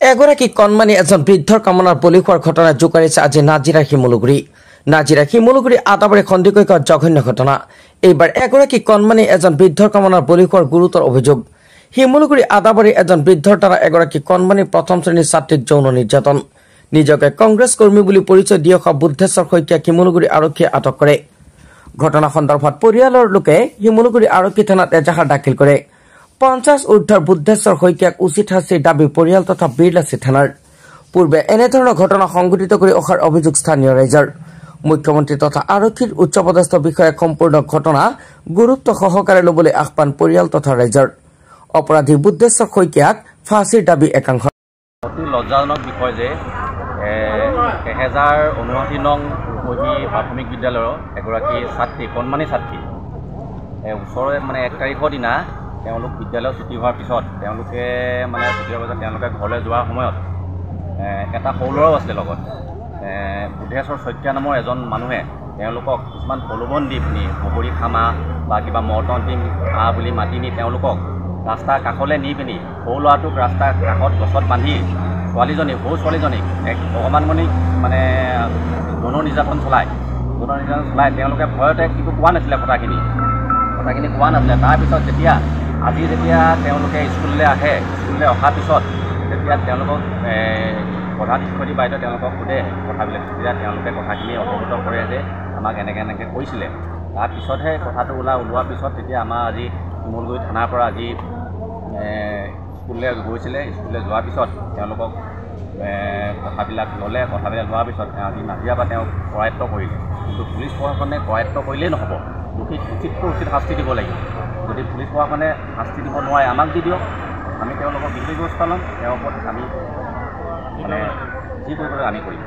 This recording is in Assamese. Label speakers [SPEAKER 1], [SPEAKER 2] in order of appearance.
[SPEAKER 1] এগৰাকী কণমানি এজন বৃদ্ধৰ কামনাৰ বলি হোৱাৰ ঘটনাত জোকাৰিছে আজি নাজিৰা শিমলুগুৰি আটাবাৰী খন্দিকৈকত জঘন্য ঘটনা। এইবাৰ এগৰাকী কণমানি এজন বৃদ্ধৰ কামনাৰ বলি হোৱাৰ গুৰুতৰ অভিযোগ। শিমলুগুৰি আটাবাৰী এজন বৃদ্ধৰ দ্বাৰা এগৰাকী কণমানি প্ৰথম শ্ৰেণীৰ ছাত্ৰীক যৌন নিৰ্যাতন। নিজকে কংগ্ৰেছ কৰ্মী বুলি পৰিচয় দি অহা বুদ্ধেশ্বৰ শইকীয়াক শিমলুগুৰি আৰক্ষীয়ে আটক কৰে। ঘটনা সন্দৰ্ভত পৰিয়ালৰ লোকে শিমলুগুৰি আৰক্ষী থানাত এজাহাৰ দাখিল কৰে। 50 ঊৰ্ধৰ বুদ্ধেশ্বৰ শইকীয়াক উচিত শাস্তিৰ দাবী পৰিয়াল তথা বীৰলাচি থানাৰ। পূৰ্বে এনেধৰণৰ ঘটনা সংঘটিত কৰি অহাৰ অভিযোগ স্থানীয় ৰাইজৰ। মুখ্যমন্ত্ৰী তথা আৰক্ষীৰ উচ্চপদস্থ বিষয়াক সম্পূৰ্ণ ঘটনা গুৰুত্ব সহকাৰে ল'বলৈ আহ্বান পৰিয়াল তথা ৰাইজৰ। অপৰাধী বুদ্ধেশ্বৰ শইকীয়াক ফাঁচীৰ দাবী একাংশ।
[SPEAKER 2] অতি লজ্জাজনক বিষয় যে 1059 নং ৰূপহী প্ৰাথমিক বিদ্যালয়ৰ এগৰাকী ছাত্ৰী কণমানি ছাত্ৰী ওচৰৰে 1 তাৰিখৰ দিনা তেওঁলোক বিদ্যালয় ছুটি হোৱাৰ পিছত তেওঁলোকে ছুটি হোৱাৰ পিছত তেওঁলোকে ঘৰলৈ যোৱাৰ সময়ত এটা সৰু ল'ৰাও আছিলে লগত। বুদ্ধেশ্বৰ শইকীয়া নামৰ এজন মানুহে তেওঁলোকক কিছুমান প্ৰলোভন দি পিনি বগৰী খামা বা কিবা মৰ্টন দিম বুলি মাতি নি তেওঁলোকক ৰাস্তাৰ কাষলৈ নি পিনি সৰু ল'ৰাটোক ৰাস্তাৰ কাষত গছত বান্ধি সৰু ছোৱালীজনীক এক অকণমানমণিক যৌন নিৰ্যাতন চলাই তেওঁলোকে ভয়তে কিন্তু কোৱা নাছিলে কথাখিনি কোৱা নাছিলে। তাৰপিছত যেতিয়া তেওঁলোকে স্কুললৈ অহাৰ পিছত তেতিয়া তেওঁলোকক প্ৰধান শিক্ষয়িত্ৰী বাইদেৱে তেওঁলোকক সোধে কথাবিলাক। তেতিয়া তেওঁলোকে কথাখিনি অৱগত কৰে যে আমাক এনেকৈ কৈছিলে। তাৰপিছতহে কথাটো ওলোৱাৰ পিছত তেতিয়া আমাৰ আজি শিমলুগুৰি থানাৰ পৰা আজি স্কুললৈ গৈছিলে। স্কুললৈ যোৱাৰ পিছত তেওঁলোকক কথাবিলাক লোৱাৰ পিছত আজি নাজিৰাৰ পৰা তেওঁক কৰায়ত্ব কৰিলে। কিন্তু পুলিচ প্ৰশাসনে কৰায়ত্ব কৰিলেই নহ'ব, উচিত শাস্তি দিব লাগিব। যদি পুলিচ প্ৰশাসনে শাস্তি দিব নোৱাৰে আমাক দি দিয়ক, আমি তেওঁলোকক বিধি ব্যৱস্থা ল'ম। তেওঁৰ ওপৰত আমি যি কৰিব লাগে আমি কৰিম।